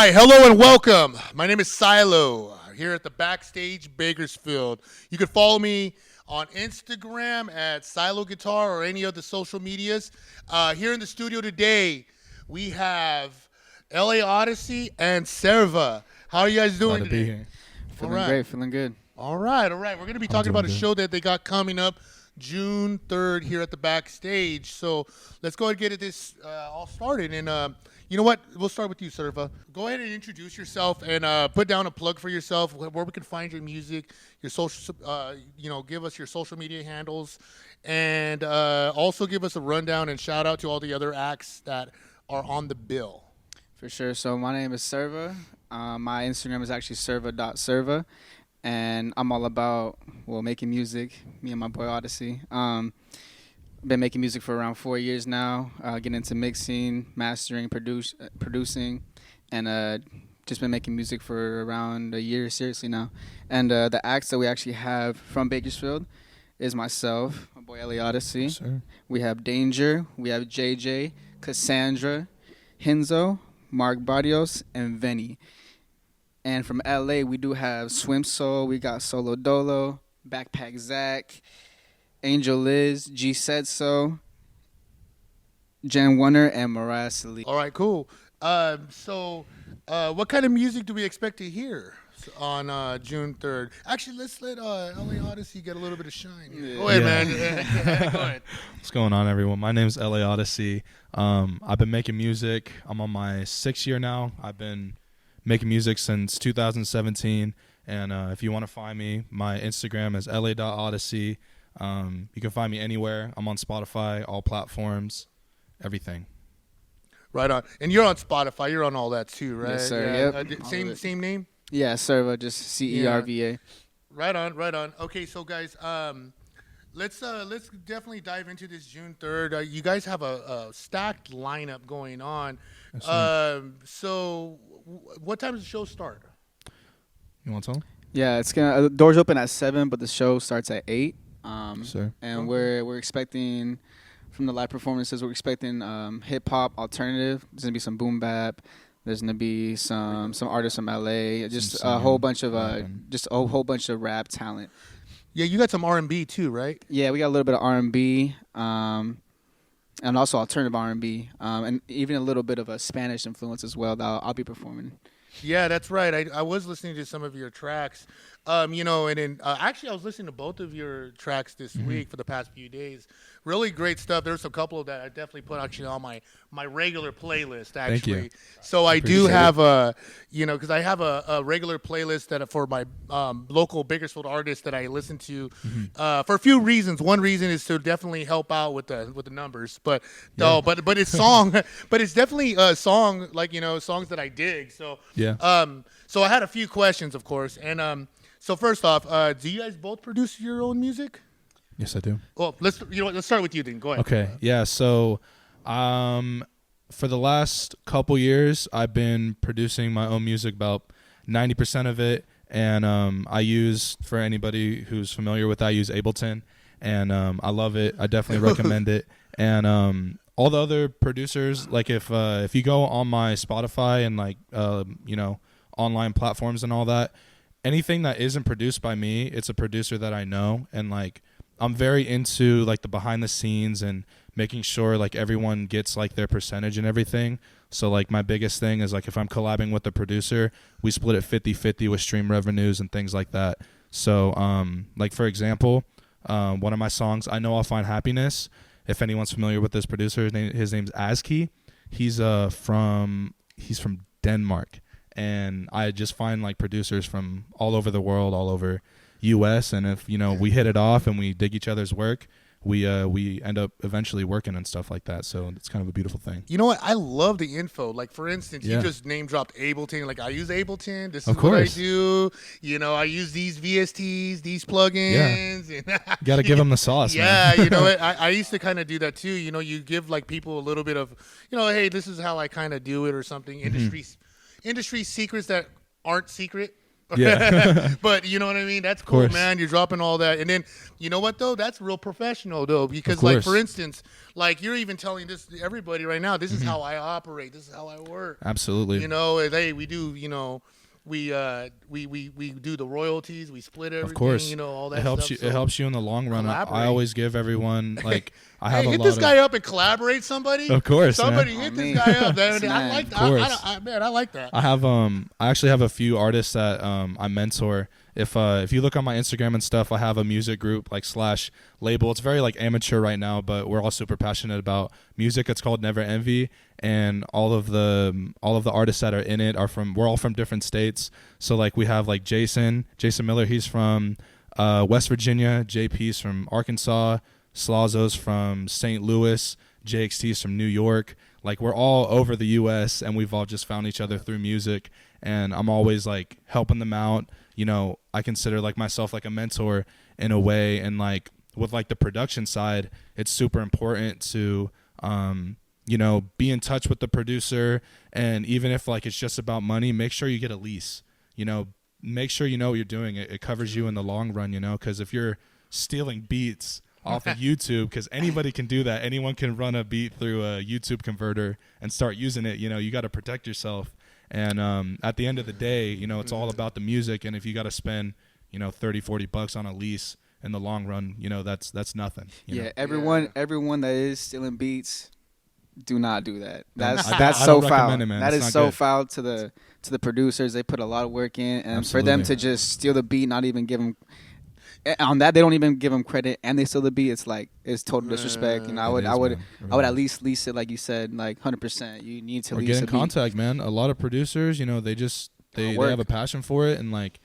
right, hello and welcome. My name is Silo here at the BackStage Bakersfield. You can follow me on Instagram at Silo Guitar or any of the social medias. Here in the studio today, we have LA Odyssey and Serva. How are you guys doing Glad to today? be here. Feeling great, feeling good. All right. We're going to be talking about a show that they got coming up June 3rd here at the BackStage. So let's go ahead and get this all started. And you know what? We'll start with you, Serva. Go ahead and introduce yourself and put down a plug for yourself, where we can find your music, your social, give us your social media handles, and also give us a rundown and shout out to all the other acts that are on the bill. For sure. So my name is Serva. My Instagram is actually serva.serva. And I'm all about, making music, me and my boy Odyssey. Been making music for around 4 years now, getting into mixing, mastering, producing, and just been making music for around a year, seriously now. And the acts that we actually have from Bakersfield is myself, my boy LA Odyssey. Yes, sir. We have Danger, we have JJ, Cassandra, Hinzo, Mark Barrios, and Venny. And from LA, we do have Swim Soul, we got Solo Dolo, Backpack Zach, Angel Liz, G Said So, Jen Warner, and Mariah Salih. All right, cool. So what kind of music do we expect to hear on June 3rd? Actually, let's let LA Odyssey get a little bit of shine. Yeah. Go ahead, man. Go ahead. What's going on, everyone? My name's LA Odyssey. I've been making music. I'm on my 6th year now. I've been making music since 2017. And if you want to find me, my Instagram is la.odyssey. You can find me anywhere. I'm on Spotify, all platforms, everything. Right on. And you're on Spotify. You're on all that too, right? Yes, sir. Yeah. Yep. Same name? Yeah, Serva, just Cerva. Yeah. Right on. Okay, so guys, let's definitely dive into this June 3rd. You guys have a stacked lineup going on. Yes, so what time does the show start? You want to tell them? Yeah, it's gonna doors open at 7, but the show starts at 8. Sir. And we're expecting from the live performances, we're expecting hip hop alternative. There's gonna be some boom bap. There's gonna be some artists from LA. Just a whole bunch of rap talent. Yeah, you got some R&B too, right? Yeah, we got a little bit of R&B, and also alternative R&B, and even a little bit of a Spanish influence as well that I'll be performing. Yeah, that's right. I was listening to some of your tracks, and then actually I was listening to both of your tracks this week for the past few days. Really great stuff. There's a couple that I definitely put actually on my regular playlist actually. Thank you. So I do have because I have a regular playlist that for my local Bakersfield artists that I listen to for a few reasons. One reason is to definitely help out with the numbers, but it's but it's definitely a song songs that I dig. So yeah. So I had a few questions, of course, and so first off, do you guys both produce your own music? Yes, I do. Well, let's start with you then. Go ahead. Okay. Yeah. So, for the last couple years, I've been producing my own music, about 90% of it, and I use, for anybody who's familiar with that, I use Ableton, and I love it. I definitely recommend it. And all the other producers, like if you go on my Spotify and online platforms and all that, anything that isn't produced by me, it's a producer that I know, and I'm very into the behind the scenes and making sure everyone gets their percentage and everything. So my biggest thing is if I'm collabing with a producer, we split it 50-50 with stream revenues and things like that. So for example, one of my songs, I Know I'll Find Happiness. If anyone's familiar with this producer, his name's Aski. He's from Denmark, and I just find producers from all over the world, all over U.S. and if we hit it off and we dig each other's work, we end up eventually working and stuff like that. So it's kind of a beautiful thing. You know what? I love the info. For instance, you just name dropped Ableton. I use Ableton. This is what I do. I use these VSTs, these plugins. Yeah. You got to give them the sauce. Yeah, man. you know what? I used to kind of do that too. You give people a little bit of, hey, this is how I kind of do it or something. Industry secrets that aren't secret. Yeah. But you know what I mean? That's cool, course. man. You're dropping all that. And then, you know what, though? That's real professional, though. Because, like, for instance, like, you're even telling this to everybody right now, this is how I operate. This is how I work. Absolutely. You know, we do, you know, we do the royalties. We split everything. Of course. You know, all that it helps stuff. you. It helps you in the long run. I always give everyone, like, I have hey, a hit lot this of, guy up and collaborate somebody. Of course, somebody man. hit this guy up. Man. I like that. I like that. I have I actually have a few artists that I mentor. If you look on my Instagram and stuff, I have a music group like / label. It's very like amateur right now, but we're all super passionate about music. It's called Never Envy, and all of the artists that are in it we're all from different states. So like we have like Jason Miller, he's from West Virginia. JP's from Arkansas. Slazo's from St. Louis. JXT's from New York. Like we're all over the U.S. and we've all just found each other through music. And I'm always like helping them out. You know, I consider like myself like a mentor in a way. And like with like the production side, it's super important to, you know, be in touch with the producer. And even if like it's just about money, make sure you get a lease. You know, make sure you know what you're doing. It covers you in the long run, you know, because if you're stealing beats off of YouTube, because anybody can do that. Anyone can run a beat through a YouTube converter and start using it. You know, you got to protect yourself. And at the end of the day, you know, it's all about the music. And if you got to spend, you know, $30-$40 on a lease in the long run, you know, that's nothing. You know? Everyone that is stealing beats, do not do that. That's I so don't foul. recommend it, man. That It's is not so good. foul to the producers. They put a lot of work in, and Absolutely. for them to just steal the beat, not even give them. On that, they don't even give them credit, and they steal the beat. It's like it's total disrespect. And I would at least lease it, like you said, like 100%. You need to or lease get in a beat. contact, man. A lot of producers, you know, they have a passion for it, and like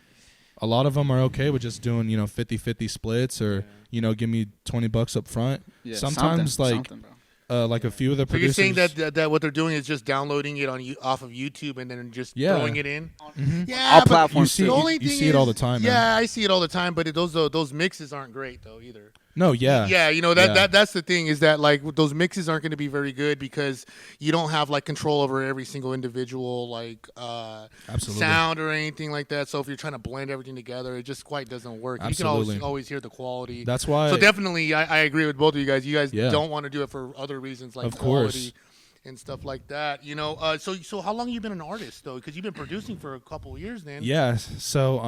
a lot of them are okay with just doing, you know, 50-50 splits, or you know, give me $20 up front. Yeah, Sometimes something, like a few of the So you're producers. saying that what they're doing is just downloading it off of YouTube and then just throwing it in? Mhm. Yeah, All but platforms. You see, the only you thing see it all the time, man. Yeah, I see it all the time, but those mixes aren't great though either. No, yeah. Yeah, you know that's the thing is that like those mixes aren't going to be very good because you don't have like control over every single individual like Absolutely. sound or anything like that. So if you're trying to blend everything together, it just quite doesn't work. Absolutely. You can always hear the quality. That's why. So definitely, I agree with both of you guys. You guys Yeah. don't want to do it for other reasons like Of course. quality and stuff like that. You know, so how long have you been an artist though? Because you've been producing for a couple of years then. Yeah. So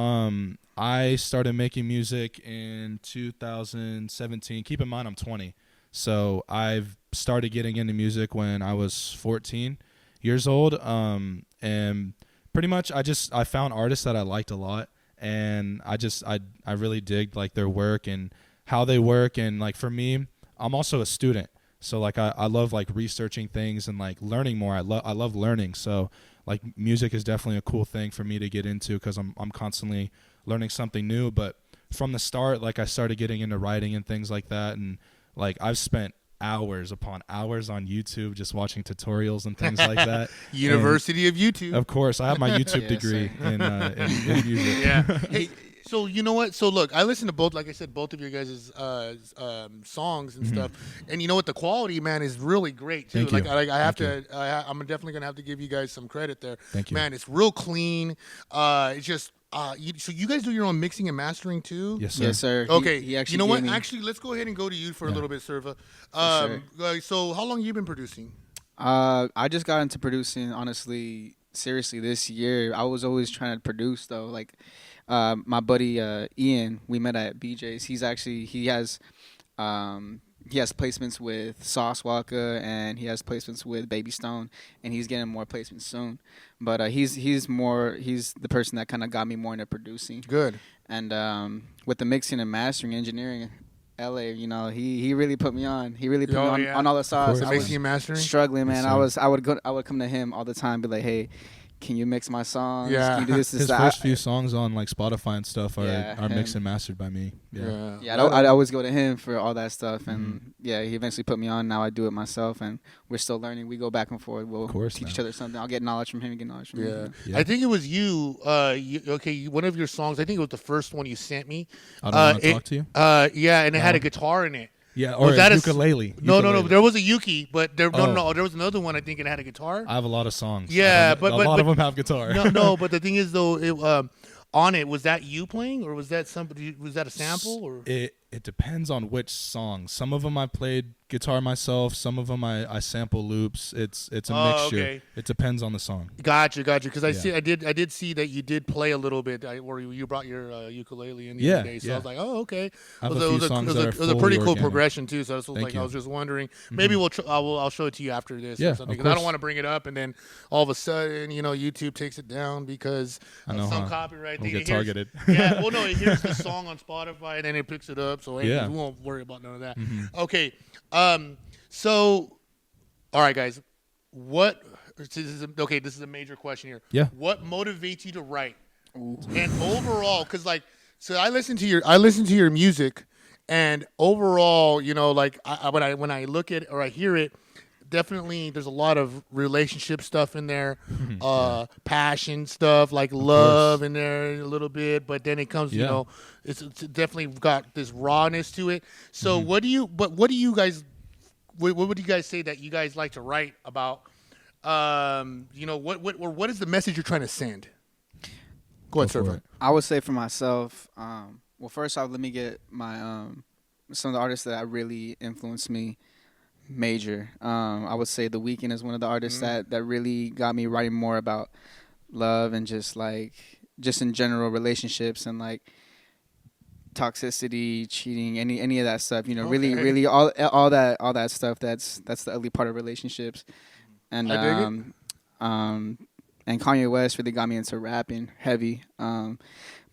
I started making music in 2017. Keep in mind I'm 20. So I've started getting into music when I was 14 years old. And pretty much I found artists that I liked a lot, and I really digged like their work and how they work. And like for me, I'm also a student. So like I love like researching things and like learning more. I love learning. So like music is definitely a cool thing for me to get into because I'm constantly learning something new. But from the start, like I started getting into writing and things like that, and like I've spent hours upon hours on YouTube just watching tutorials and things like that. University of YouTube. Of course, I have my YouTube degree in music. Yeah. Hey, so you know what? So look, I listen to both, like I said, both of your guys' songs and stuff, and you know what? The quality, man, is really great too. Thank you. I have to. I'm definitely gonna have to give you guys some credit there. Thank you. Man, it's real clean. It's just. So you guys do your own mixing and mastering too? Yes, sir. Yes, sir. Okay. He actually you know what? gave me- Actually, let's go ahead and go to you for a Yeah. little bit, Serva. sure. So how long have you been producing? I just got into producing, honestly, seriously, this year. I was always trying to produce, though. Like, my buddy Ian, we met at BJ's. He has placements with Sauce Walker, and he has placements with Baby Stone, and he's getting more placements soon. But he's the person that kind of got me more into producing. Good. And with the mixing and mastering engineering, LA, you know, he really put me on. He really put me on all the sauce. course. I was Mixing and mastering? struggling, man. Yes, I would come to him all the time, be like, hey, can you mix my songs? Yeah. Can you do this? His that? first few songs on like Spotify and stuff are Yeah, mixed him. and mastered by me. Yeah. Yeah, I'd always go to him for all that stuff, and yeah, he eventually put me on. Now I do it myself, and we're still learning. We go back and forth. We'll Of course, teach man. each other something. I'll get knowledge from him. He get knowledge from me. Yeah. I think it was you. One of your songs. I think it was the first one you sent me. I don't want to talk to you. Yeah, and it had a No. guitar in it. Yeah, or was that a ukulele. No. Ukulele. There was a Yuki, but there Oh. there was another one. I think it had a guitar. I have a lot of songs. Yeah, a lot of them have guitar. No, but the thing is though, on it, was that you playing, or was that somebody? Was that a sample? Or It depends on which song. Some of them I played guitar myself. Some of them I sample loops. It's a mixture. Okay. It depends on the song. Gotcha. Because Yeah. I did see that you did play a little bit, where you brought your ukulele in the Yeah, other day. So I yeah. was like, oh, okay. I have It a few was songs it that are was a fully pretty cool organic. progression too. So I was Thank like, you. I was just wondering. Maybe I'll show it to you after this. Yeah, or something, of because I don't course. want to bring it up and then all of a sudden, YouTube takes it down because I know, some huh? copyright We'll thing. get It hears- targeted. Yeah. Well, no, it hears the song on Spotify and then it picks it up. So Yeah. we won't worry about none of that. Mm-hmm. Okay. So, all right, guys. This is a major question here. Yeah. What motivates you to write? And overall, because so I listen to your music, and overall, when I look at or I hear it, definitely there's a lot of relationship stuff in there, passion stuff, like love in there a little bit, but then it comes, Yeah. it's definitely got this rawness to it. So what do you guys, what would you guys say that you guys like to write about? What is the message you're trying to send? Go ahead, Go for Servo. it. I would say for myself, well, first off, let me get my some of the artists that really influenced me major. I would say The Weeknd is one of the artists that really got me writing more about love and just in general relationships and like toxicity, cheating, any of that stuff. Really all that stuff. That's the ugly part of relationships. And I dig it. And Kanye West really got me into rapping heavy.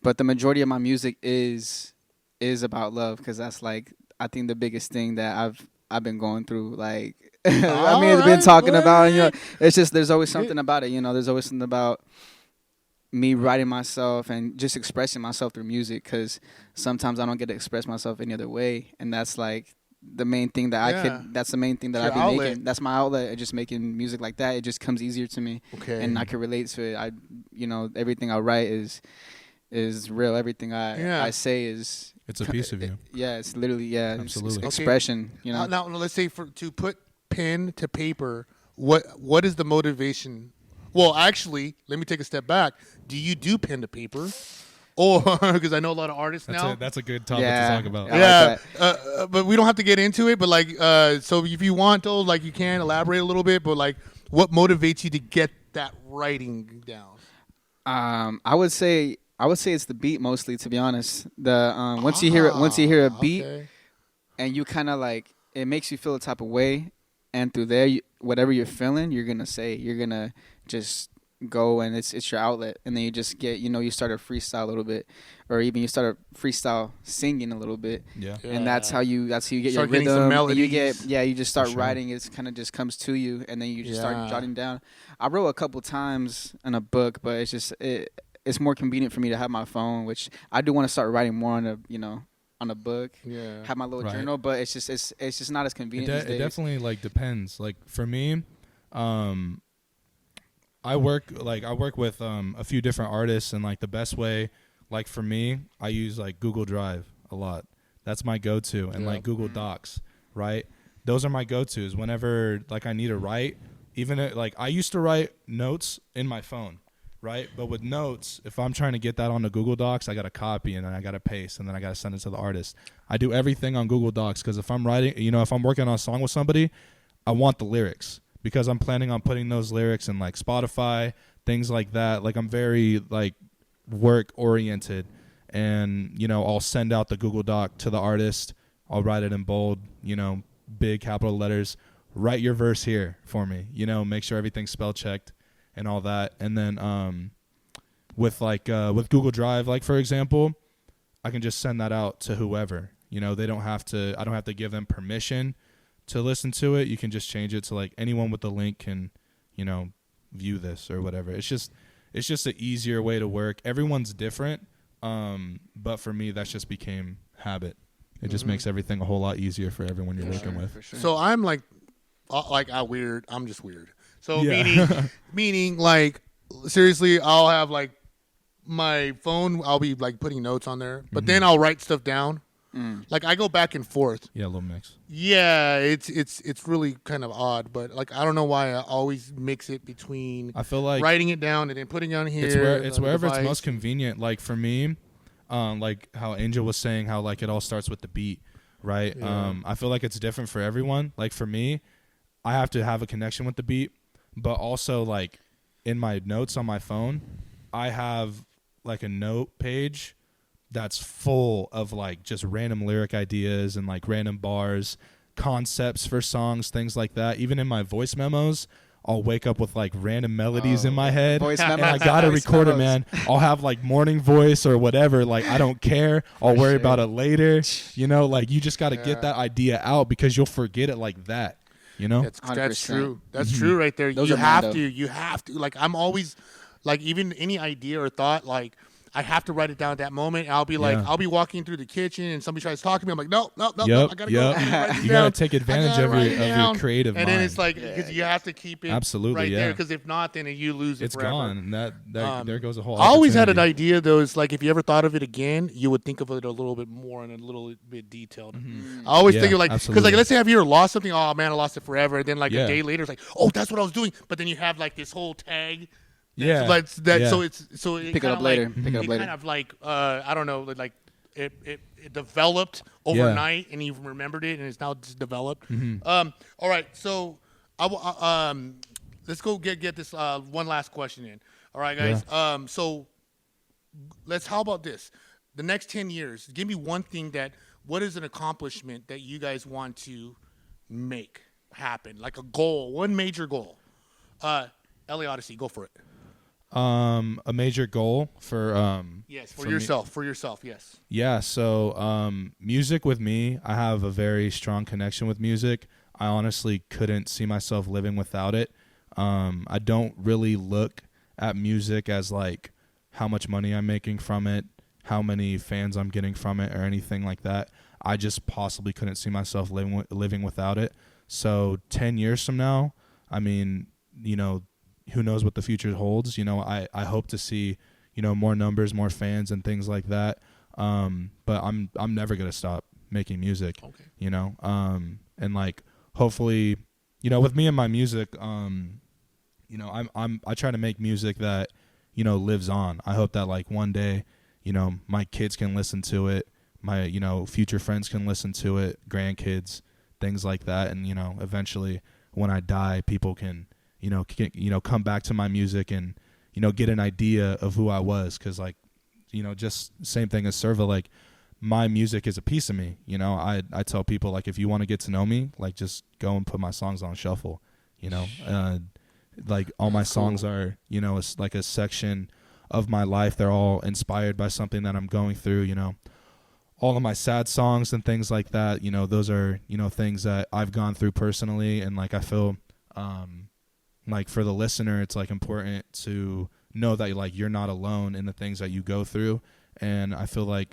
But the majority of my music is about love, because that's like I think the biggest thing that I've been going through. Like it's been talking about. It's just there's always something about it. There's always something about me writing myself and just expressing myself through music, because sometimes I don't get to express myself any other way, and that's like the main thing that that's the main thing that It's I've your been outlet. making. That's my outlet. Just making music like that. It just comes easier to me. Okay. And I can relate to it. Everything I write is real. Everything I say is. It's a piece of you. It's literally it's Absolutely. expression. Now let's say to put pen to paper, what is the motivation? Well, actually, let me take a step back. Do you do pen to paper? Or because I know a lot of artists now. That's a good topic Yeah. to talk about. Yeah. But we don't have to get into it. But so if you want to, you can elaborate a little bit. But what motivates you to get that writing down? I would say it's the beat mostly, to be honest. Once you hear a beat, okay. and you kind of it makes you feel a type of way, and through there, whatever you're feeling, you're gonna just go, and it's your outlet, and then you just get you start to freestyle a little bit, or even you start to freestyle singing a little bit. Yeah. And that's how you get your Start getting some rhythm. And melodies. you just start For sure. writing. It kind of just comes to you, and then you just start Yeah. jotting down. I wrote a couple times in a book, but it's just it's more convenient for me to have my phone, which I do want to start writing more on a book. Yeah. Have my little Right. journal, but it's just not as It, convenient these it days. definitely depends. For me, I work with a few different artists, and the best way, for me, I use Google Drive a lot. That's my go-to, and Google Docs, right? Those are my go-tos whenever I need to write. Even I used to write notes in my phone, right? But with notes, if I'm trying to get that onto Google Docs, I got to copy, and then I got to paste, and then I got to send it to the artist. I do everything on Google Docs, because if I'm writing, if I'm working on a song with somebody, I want the lyrics, because I'm planning on putting those lyrics in Spotify, things like that. I'm very work oriented, and I'll send out the Google Doc to the artist. I'll write it in bold, big capital letters. Write your verse here for me. Make sure everything's spell checked and all that. And then with Google Drive, for example, I can just send that out to whoever. They don't have to. I don't have to give them permission to listen to it. You can just change it to anyone with the link can, view this or whatever. It's just an easier way to work. Everyone's different, but for me, that just became habit. It just makes everything a whole lot easier for everyone you're working with. For sure. So I'm weird. I'm just weird. So Yeah. meaning seriously, I'll have my phone. I'll be putting notes on there, but then I'll write stuff down. Like I go back and forth. Yeah, a little mix. Yeah, it's really kind of odd, but like I don't know why I always mix it between I feel like writing it down and then putting it on here. it's on the wherever it's device. most convenient. Like for me, like how Angel was saying, how like it all starts with the beat, right? Yeah. I feel like it's different for everyone. Like for me, I have to have a connection with the beat, but also like in my notes on my phone, I have like a note page that's full of like just random lyric ideas and like random bars, concepts for songs, things like that. Even in my voice memos, I'll wake up with like random melodies in my head, Voice and memos. I gotta Voice record it, memos. man. I'll have like morning voice or whatever. Like I don't care. I'll worry about it later. You know, like you just gotta get that idea out because you'll forget it like that. You know, That's 100%. true. That's true right there. Those You are have Mando. to. You have to. Like I'm always, like even any idea or thought, like I have to write it down at that moment. I'll be like, Yeah. I'll be walking through the kitchen and somebody tries to talk to me. I'm like, no, I gotta Yep, go. yep. I gotta write this You gotta down. take I advantage gotta of write your it of your down. creative and mind. then it's like because you have to keep it Absolutely, right yeah. there. Because if not, then you lose it it's forever. gone. And there goes a whole. I always had an opportunity. idea though. It's like if you ever thought of it again, you would think of it a little bit more and a little bit detailed. I always Yeah, think of like because like absolutely. let's say have you ever lost something? Oh man, I lost it forever. And then like Yeah. a day later, it's like oh that's what I was doing. But then you have like this whole tag. Yeah. That's that. Yeah. So it's so it Pick it kinda up later. Like, Pick it up it later. kind of like I don't know like it developed overnight and you remembered it and it's now just developed. All right, so let's go get this one last question in. All right, guys. So how about this? The next 10 years, give me one thing what is an accomplishment that you guys want to make happen? Like a goal, one major goal. LA Odyssey, go for it. A major goal for Yes, for for me- yourself, yes. Yeah, so music with me, I have a very strong connection with music. I honestly couldn't see myself living without it. I don't really look at music as like how much money I'm making from it, how many fans I'm getting from it, or anything like that. I just possibly couldn't see myself living without it. So 10 years from now, I mean, you know, who knows what the future holds. You know, I hope to see, you know, more numbers, more fans and things like that. But I'm never going to stop making music, Okay. you know? And like, hopefully, you know, with me and my music, you know, I try to make music that, you know, lives on. I hope that like one day, you know, my kids can listen to it. My, you know, future friends can listen to it, grandkids, things like that. And, you know, eventually when I die, people can, you know, come back to my music and, you know, get an idea of who I was. Cause like, you know, just same thing as Serva, like my music is a piece of me. You know, I tell people like, if you want to get to know me, like just go and put my songs on shuffle, you know, like all my songs are, you know, it's like a section of my life. They're all inspired by something that I'm going through, you know. All of my sad songs and things like that, you know, those are, you know, things that I've gone through personally. And like, I feel, like for the listener, it's like important to know that like you're not alone in the things that you go through. And I feel like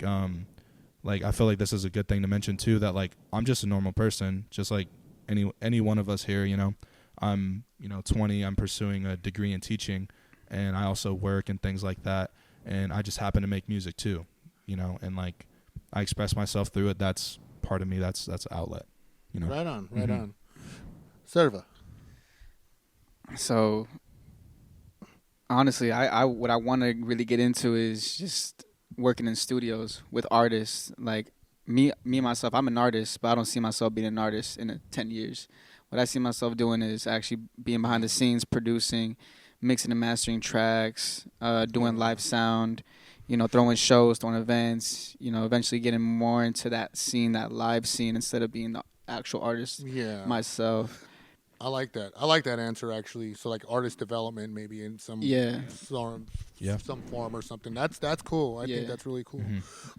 this is a good thing to mention too, that like, I'm just a normal person, just like any one of us here, you know. I'm, you know, 20, I'm pursuing a degree in teaching, and I also work and things like that. And I just happen to make music too, you know, and like I express myself through it. That's part of me. That's outlet, you know. Right on. Serva. So honestly, I what I want to really get into is just working in studios with artists. Like me myself, I'm an artist, but I don't see myself being an artist in 10 years. What I see myself doing is actually being behind the scenes, producing, mixing and mastering tracks, doing live sound, you know, throwing shows, throwing events, you know, eventually getting more into that scene, that live scene, instead of being the actual artist myself. I like that. I like that answer actually. So like artist development, maybe in some some form or something. That's cool. I think that's really cool.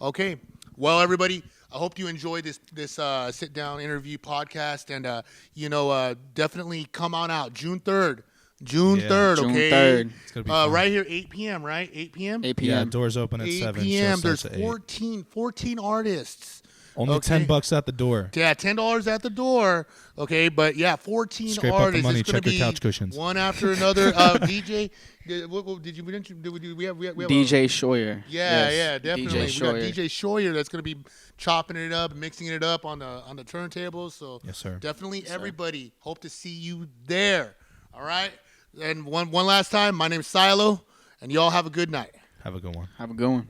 Okay, well everybody, I hope you enjoyed this sit down interview podcast, and you know definitely come on out June 3rd. June 3rd, June okay. 3rd. It's gonna be fun. Right here, 8 p.m. Right, 8 p.m. 8 Yeah, p.m. doors open at 8 7. p.m. Show There's starts at 8. 14 artists. Only Okay. $10 at the door. Yeah, $10 at the door. Okay, but yeah, 14 Scrape up the artists. money, It's going check to your be couch cushions. one after another. DJ, what did you? We didn't. We have DJ Shoyer. Yeah, Yes, yeah, definitely. DJ We got Shoyer. DJ Shoyer that's going to be chopping it up, mixing it up on the turntables. So Yes, sir. definitely, everybody. Hope to see you there. All right. And one last time, my name's Silo, and y'all have a good night. Have a good one. Have a good one.